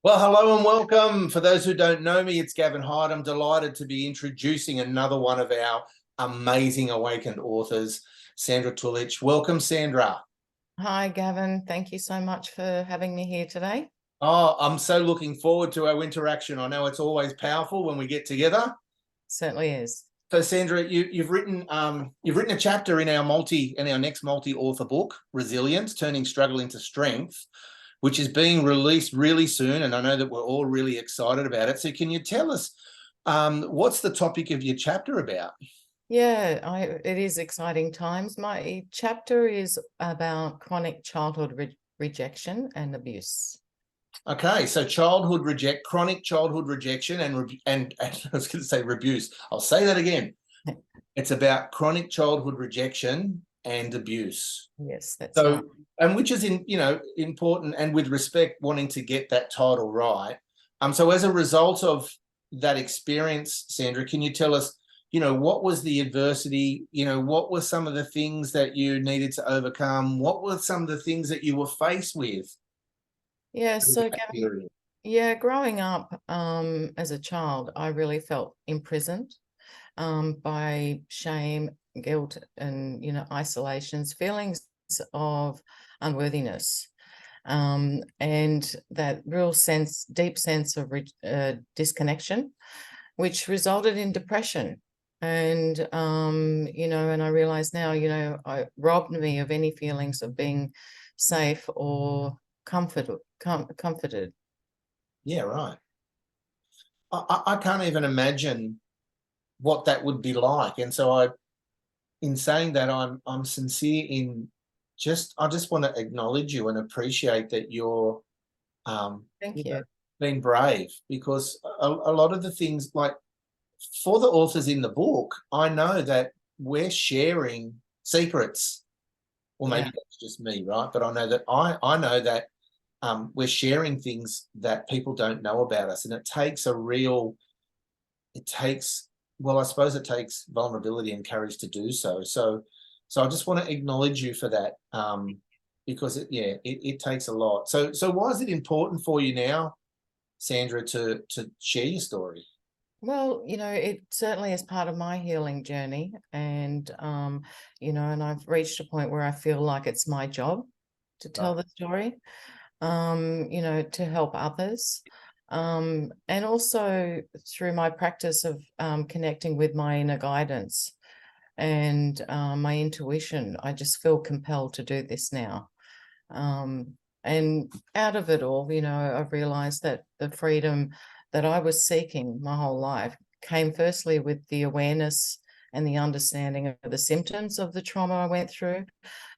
Well, hello and welcome. For those who don't know me, it's Gavin Hyde. I'm delighted to be introducing another one of our amazing awakened authors, Sandra Tulich. Welcome, Sandra. Hi, Gavin. Thank you so much for having me here today. Oh, I'm so looking forward to our interaction. I know it's always powerful when we get together. Certainly is. So, Sandra, you've written a chapter in our next multi-author book, Resilience: Turning Struggle into Strength, which is being released really soon, and I know that we're all really excited about it. So, can you tell us what's the topic of your chapter about? Yeah, it is exciting times. My chapter is about chronic childhood rejection and abuse. Okay, so chronic childhood rejection, and I was going to say abuse. I'll say that again. It's about chronic childhood rejection and abuse. Yes, that's So, right. and which is important, and with respect, wanting to get that title right. So as a result of that experience, Sandra, can you tell us, what was the adversity? What were some of the things that you needed to overcome? What were some of the things that you were faced with Yeah, through so that Gavin, period? yeah, growing up as a child, I really felt imprisoned by shame, guilt, and isolations, feelings of unworthiness. And that deep sense of disconnection, which resulted in depression. And I realize now, I robbed me of any feelings of being safe or comforted. Yeah, right. I can't even imagine what that would be like. And so in saying that, I'm sincere in I just want to acknowledge you and appreciate that you're Thank you. being brave, because a lot of the things, like for the authors in the book, I know that we're sharing secrets, or Yeah. maybe that's just me, right? But I know that I know that we're sharing things that people don't know about us, and it takes well, I suppose it takes vulnerability and courage to do so. So I just want to acknowledge you for that, because it takes a lot. So why is it important for you now, Sandra, to share your story? Well, it certainly is part of my healing journey. And I've reached a point where I feel like it's my job to tell Right. the story, to help others. And also through my practice of connecting with my inner guidance and my intuition, I just feel compelled to do this now. And out of it all, I've realized that the freedom that I was seeking my whole life came firstly with the awareness and the understanding of the symptoms of the trauma I went through,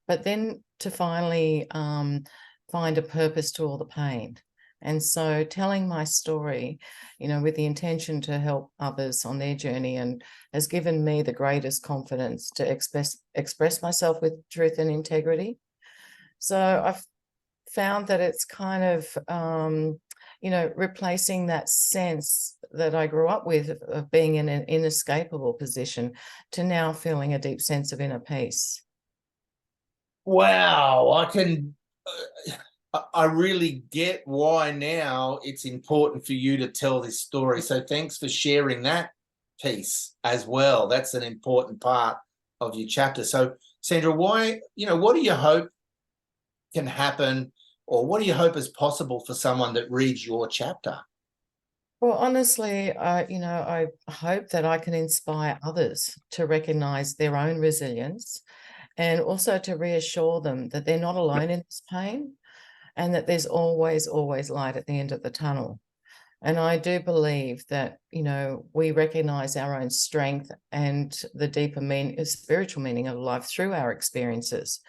but then to finally find a purpose to all the pain. And so telling my story, with the intention to help others on their journey, and has given me the greatest confidence to express myself with truth and integrity. So I've found that it's kind of, replacing that sense that I grew up with of being in an inescapable position to now feeling a deep sense of inner peace. Wow, I really get why now it's important for you to tell this story. So thanks for sharing that piece as well. That's an important part of your chapter. So Sandra, what do you hope can happen, or what do you hope is possible for someone that reads your chapter? Well, honestly, I hope that I can inspire others to recognize their own resilience and also to reassure them that they're not alone in this pain and that there's always, always light at the end of the tunnel. And I do believe that, we recognize our own strength and the deeper spiritual meaning of life through our experiences.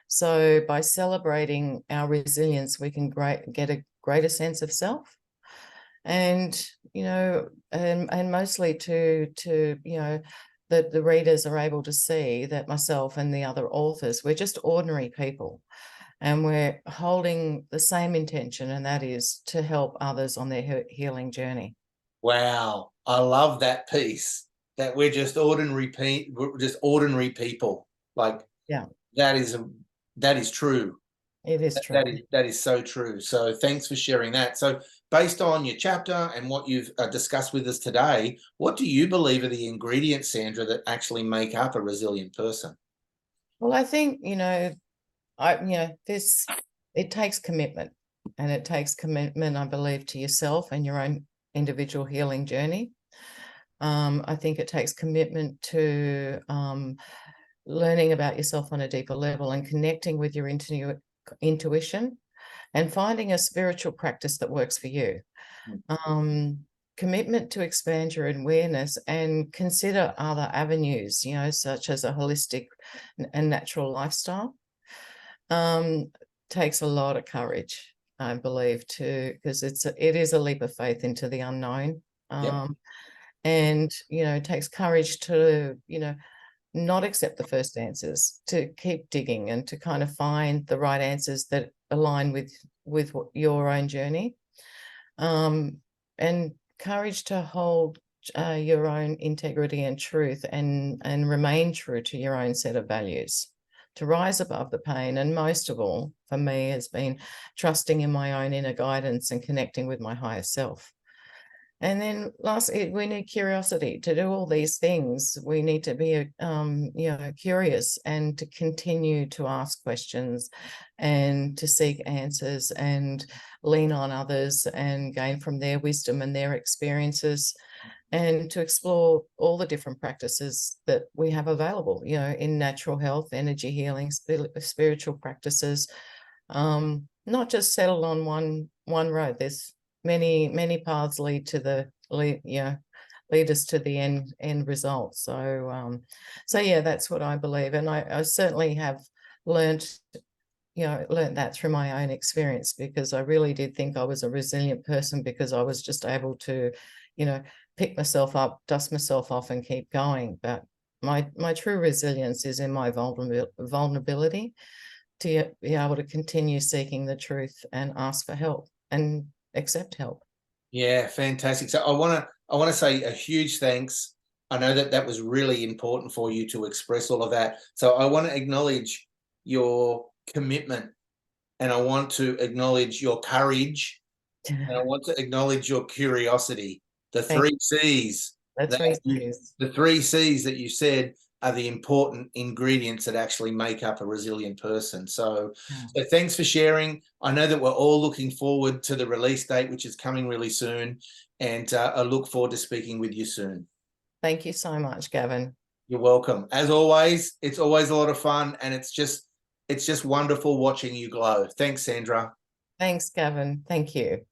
So by celebrating our resilience, we can get a greater sense of self, and and mostly to that the readers are able to see that myself and the other authors, we're just ordinary people, and we're holding the same intention, and that is to help others on their healing journey. Wow, I love that piece, that we're just ordinary people. Like Yeah, that is that is true. it is true. That is so true. So thanks for sharing that. So based on your chapter and what you've discussed with us today, what do you believe are the ingredients, Sandra, that actually make up a resilient person? Well, I think, it takes commitment, and it takes commitment, I believe, to yourself and your own individual healing journey. I think it takes commitment to learning about yourself on a deeper level and connecting with your intuition and finding a spiritual practice that works for you. Commitment to expand your awareness and consider other avenues, such as a holistic and natural lifestyle. Takes a lot of courage, I believe, because it is a leap of faith into the unknown. Yep. And, it takes courage to, not accept the first answers, to keep digging and to kind of find the right answers that align with your own journey. And courage to hold your own integrity and truth and remain true to your own set of values, to rise above the pain. And most of all, for me, has been trusting in my own inner guidance and connecting with my higher self. And then lastly, we need curiosity to do all these things. We need to be, curious and to continue to ask questions and to seek answers and lean on others and gain from their wisdom and their experiences, and to explore all the different practices that we have available, in natural health, energy healing, spiritual practices. Not just settle on one road. There's many paths lead us to the end result. So yeah, that's what I believe, and I certainly have learned that through my own experience, because I really did think I was a resilient person because I was just able to pick myself up, dust myself off, and keep going. But my true resilience is in my vulnerability to be able to continue seeking the truth and ask for help and accept help. Yeah, fantastic. So I want to say a huge thanks. I know that was really important for you to express all of that. So I want to acknowledge your commitment, and I want to acknowledge your courage, and I want to acknowledge your curiosity. The Thank three C's. That's right. The three C's that you said are the important ingredients that actually make up a resilient person. So thanks for sharing. I know that we're all looking forward to the release date, which is coming really soon, and I look forward to speaking with you soon. Thank you so much, Gavin. You're welcome. As always, it's always a lot of fun, and it's just wonderful watching you glow. Thanks, Sandra. Thanks, Gavin. Thank you.